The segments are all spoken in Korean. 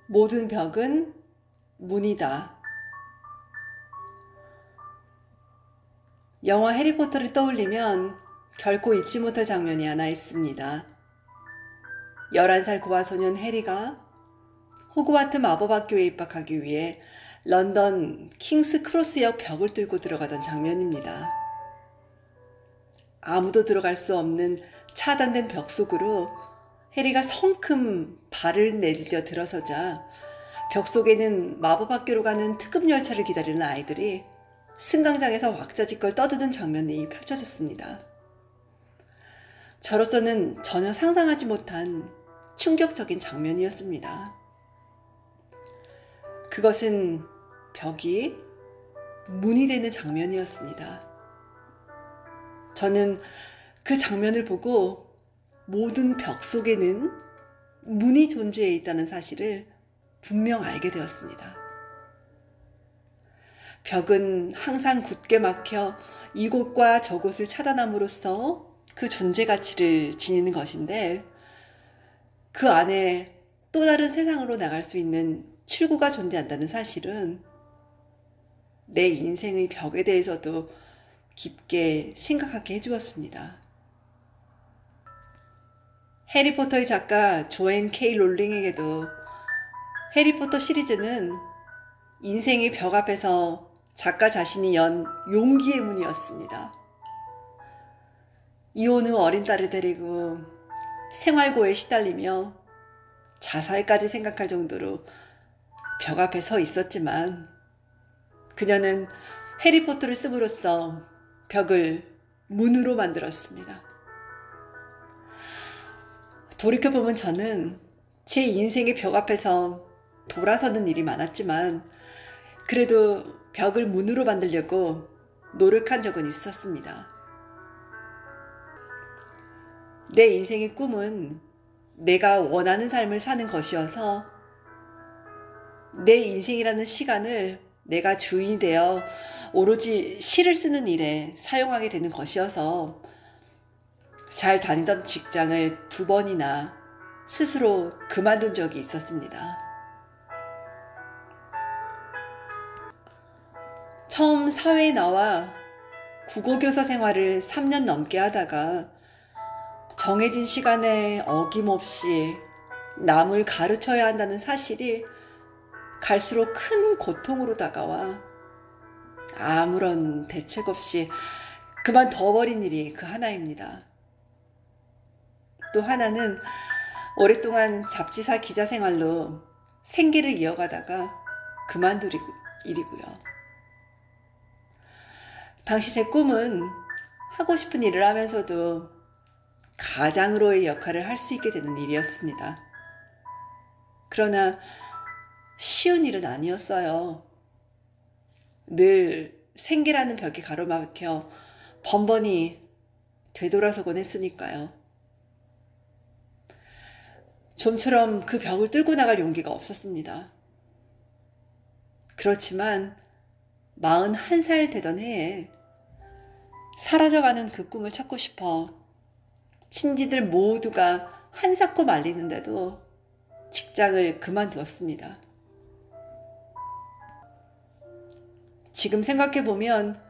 모든 벽은 문이다. 영화 해리포터를 떠올리면 결코 잊지 못할 장면이 하나 있습니다. 11살 고아소년 해리가 호그와트 마법학교에 입학하기 위해 런던 킹스 크로스역 벽을 뚫고 들어가던 장면입니다. 아무도 들어갈 수 없는 차단된 벽 속으로 해리가 성큼 발을 내디뎌 들어서자 벽 속에는 마법학교로 가는 특급 열차를 기다리는 아이들이 승강장에서 왁자지껄 떠드는 장면이 펼쳐졌습니다. 저로서는 전혀 상상하지 못한 충격적인 장면이었습니다. 그것은 벽이 문이 되는 장면이었습니다. 저는 그 장면을 보고 모든 벽 속에는 문이 존재해 있다는 사실을 분명 알게 되었습니다. 벽은 항상 굳게 막혀 이곳과 저곳을 차단함으로써 그 존재 가치를 지니는 것인데, 그 안에 또 다른 세상으로 나갈 수 있는 출구가 존재한다는 사실은 내 인생의 벽에 대해서도 깊게 생각하게 해주었습니다. 해리포터의 작가 조앤 K 롤링에게도 해리포터 시리즈는 인생의 벽 앞에서 작가 자신이 연 용기의 문이었습니다. 이혼 후 어린 딸을 데리고 생활고에 시달리며 자살까지 생각할 정도로 벽 앞에 서 있었지만, 그녀는 해리포터를 씀으로써 벽을 문으로 만들었습니다. 돌이켜보면 저는 제 인생의 벽 앞에서 돌아서는 일이 많았지만 그래도 벽을 문으로 만들려고 노력한 적은 있었습니다. 내 인생의 꿈은 내가 원하는 삶을 사는 것이어서 내 인생이라는 시간을 내가 주인이 되어 오로지 시를 쓰는 일에 사용하게 되는 것이어서 잘 다니던 직장을 2번이나 스스로 그만둔 적이 있었습니다. 처음 사회에 나와 국어교사 생활을 3년 넘게 하다가 정해진 시간에 어김없이 남을 가르쳐야 한다는 사실이 갈수록 큰 고통으로 다가와 아무런 대책 없이 그만둬버린 일이 그 하나입니다. 또 하나는 오랫동안 잡지사 기자 생활로 생계를 이어가다가 그만둘 일이고요. 당시 제 꿈은 하고 싶은 일을 하면서도 가장으로의 역할을 할 수 있게 되는 일이었습니다. 그러나 쉬운 일은 아니었어요. 늘 생계라는 벽에 가로막혀 번번이 되돌아서곤 했으니까요. 좀처럼 그 벽을 뚫고 나갈 용기가 없었습니다. 그렇지만 41살 되던 해에 사라져가는 그 꿈을 찾고 싶어 친지들 모두가 한사코 말리는데도 직장을 그만두었습니다. 지금 생각해보면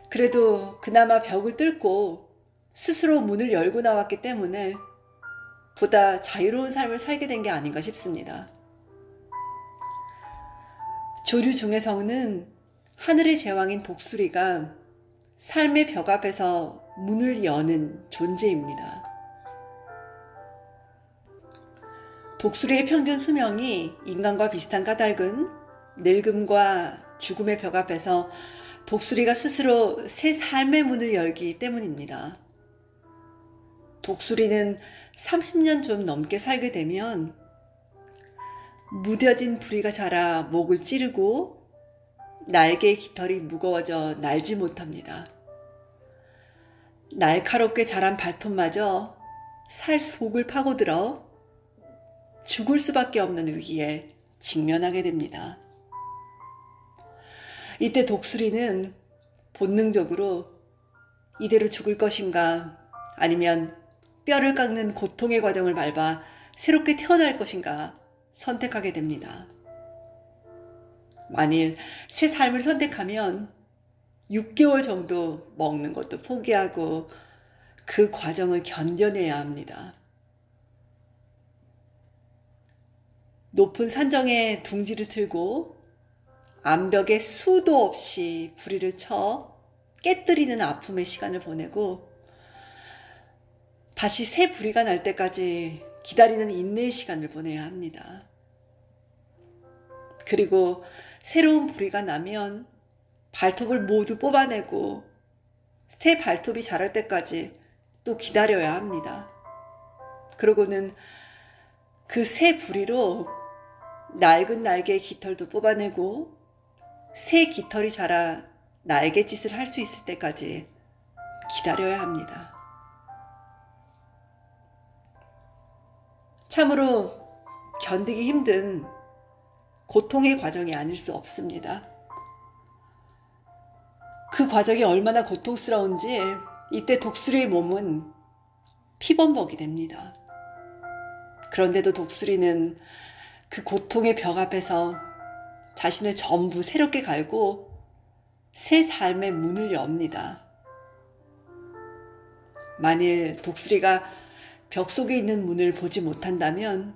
그래도 그나마 벽을 뚫고 스스로 문을 열고 나왔기 때문에 보다 자유로운 삶을 살게 된 게 아닌가 싶습니다. 조류 중에서는 하늘의 제왕인 독수리가 삶의 벽 앞에서 문을 여는 존재입니다. 독수리의 평균 수명이 인간과 비슷한 까닭은 늙음과 죽음의 벽 앞에서 독수리가 스스로 새 삶의 문을 열기 때문입니다. 독수리는 30년 좀 넘게 살게 되면 무뎌진 부리가 자라 목을 찌르고 날개의 깃털이 무거워져 날지 못합니다. 날카롭게 자란 발톱마저 살 속을 파고들어 죽을 수밖에 없는 위기에 직면하게 됩니다. 이때 독수리는 본능적으로 이대로 죽을 것인가, 아니면 뼈를 깎는 고통의 과정을 밟아 새롭게 태어날 것인가 선택하게 됩니다. 만일 새 삶을 선택하면 6개월 정도 먹는 것도 포기하고 그 과정을 견뎌내야 합니다. 높은 산정에 둥지를 틀고 암벽에 수도 없이 부리를 쳐 깨뜨리는 아픔의 시간을 보내고 다시 새 부리가 날 때까지 기다리는 인내의 시간을 보내야 합니다. 그리고 새로운 부리가 나면 발톱을 모두 뽑아내고 새 발톱이 자랄 때까지 또 기다려야 합니다. 그러고는 그 새 부리로 낡은 날개의 깃털도 뽑아내고 새 깃털이 자라 날갯짓을 할 수 있을 때까지 기다려야 합니다. 참으로 견디기 힘든 고통의 과정이 아닐 수 없습니다. 그 과정이 얼마나 고통스러운지 이때 독수리의 몸은 피범벅이 됩니다. 그런데도 독수리는 그 고통의 벽 앞에서 자신을 전부 새롭게 갈고 새 삶의 문을 엽니다. 만일 독수리가 벽 속에 있는 문을 보지 못한다면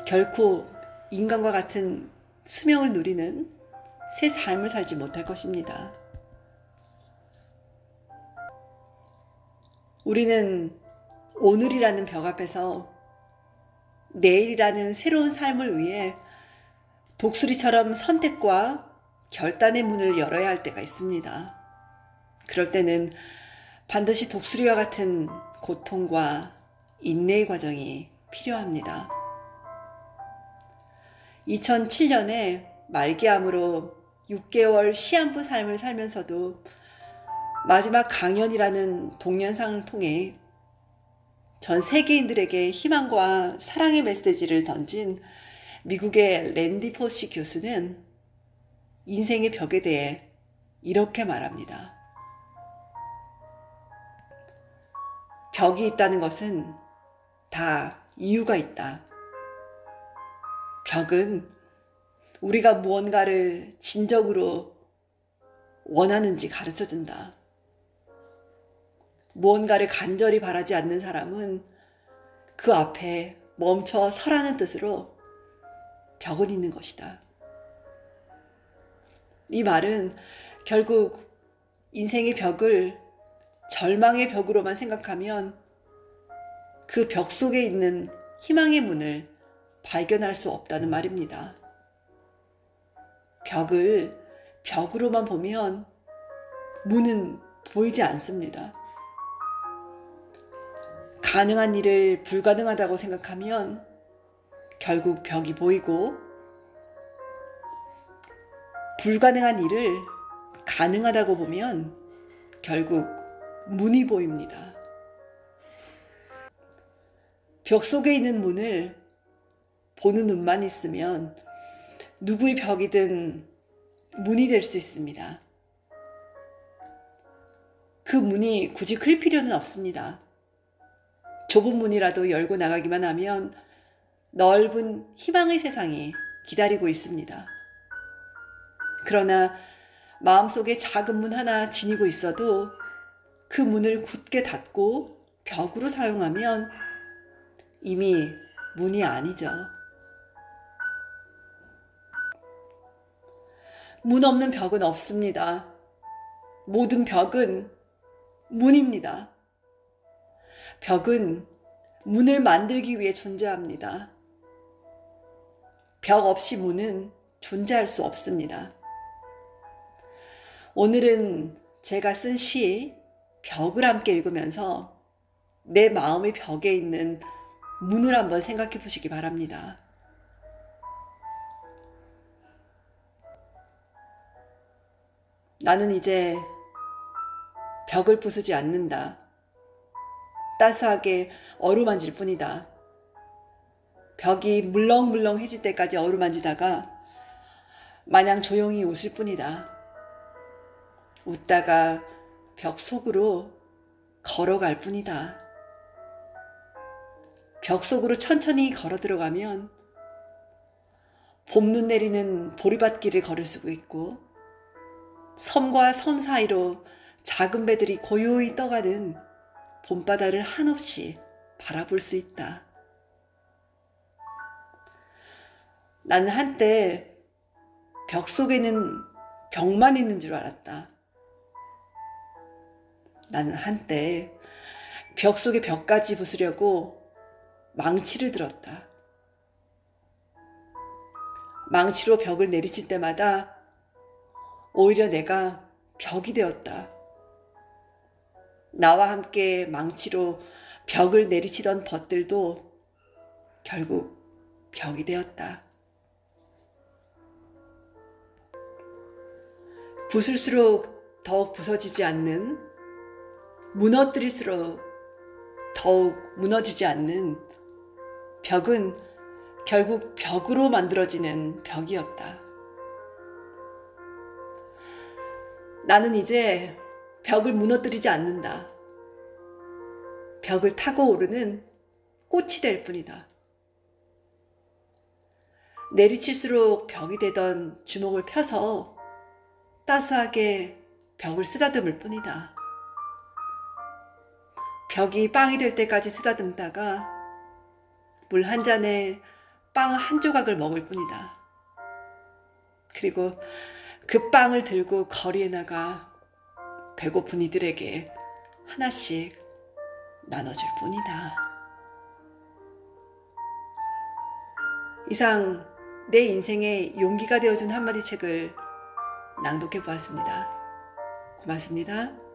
결코 인간과 같은 수명을 누리는 새 삶을 살지 못할 것입니다. 우리는 오늘이라는 벽 앞에서 내일이라는 새로운 삶을 위해 독수리처럼 선택과 결단의 문을 열어야 할 때가 있습니다. 그럴 때는 반드시 독수리와 같은 고통과 인내의 과정이 필요합니다. 2007년에 말기암으로 6개월 시한부 삶을 살면서도 마지막 강연이라는 동영상을 통해 전 세계인들에게 희망과 사랑의 메시지를 던진 미국의 랜디 포시 교수는 인생의 벽에 대해 이렇게 말합니다. 벽이 있다는 것은 다 이유가 있다. 벽은 우리가 무언가를 진정으로 원하는지 가르쳐준다. 무언가를 간절히 바라지 않는 사람은 그 앞에 멈춰 서라는 뜻으로 벽은 있는 것이다. 이 말은 결국 인생의 벽을 절망의 벽으로만 생각하면 그 벽 속에 있는 희망의 문을 발견할 수 없다는 말입니다. 벽을 벽으로만 보면 문은 보이지 않습니다. 가능한 일을 불가능하다고 생각하면 결국 벽이 보이고 불가능한 일을 가능하다고 보면 결국 문이 보입니다. 벽 속에 있는 문을 보는 눈만 있으면 누구의 벽이든 문이 될 수 있습니다. 그 문이 굳이 클 필요는 없습니다. 좁은 문이라도 열고 나가기만 하면 넓은 희망의 세상이 기다리고 있습니다. 그러나 마음속에 작은 문 하나 지니고 있어도 그 문을 굳게 닫고 벽으로 사용하면 이미 문이 아니죠. 문 없는 벽은 없습니다. 모든 벽은 문입니다. 벽은 문을 만들기 위해 존재합니다. 벽 없이 문은 존재할 수 없습니다. 오늘은 제가 쓴 시 벽을 함께 읽으면서 내 마음의 벽에 있는 문을 한번 생각해 보시기 바랍니다. 나는 이제 벽을 부수지 않는다. 따스하게 어루만질 뿐이다. 벽이 물렁물렁해질 때까지 어루만지다가 마냥 조용히 웃을 뿐이다. 웃다가 벽 속으로 걸어갈 뿐이다. 벽 속으로 천천히 걸어 들어가면 봄눈 내리는 보리밭길을 걸을 수도 있고, 섬과 섬 사이로 작은 배들이 고요히 떠가는 봄바다를 한없이 바라볼 수 있다. 나는 한때 벽 속에는 벽만 있는 줄 알았다. 나는 한때 벽 속에 벽까지 부수려고 망치를 들었다. 망치로 벽을 내리칠 때마다 오히려 내가 벽이 되었다. 나와 함께 망치로 벽을 내리치던 벗들도 결국 벽이 되었다. 부술수록 더욱 부서지지 않는, 무너뜨릴수록 더욱 무너지지 않는 벽은 결국 벽으로 만들어지는 벽이었다. 나는 이제 벽을 무너뜨리지 않는다. 벽을 타고 오르는 꽃이 될 뿐이다. 내리칠수록 벽이 되던 주먹을 펴서 따스하게 벽을 쓰다듬을 뿐이다. 벽이 빵이 될 때까지 쓰다듬다가 물 한 잔에 빵 한 조각을 먹을 뿐이다. 그리고 그 빵을 들고 거리에 나가 배고픈 이들에게 하나씩 나눠줄 뿐이다. 이상 내 인생에 용기가 되어준 한마디 책을 낭독해 보았습니다. 고맙습니다.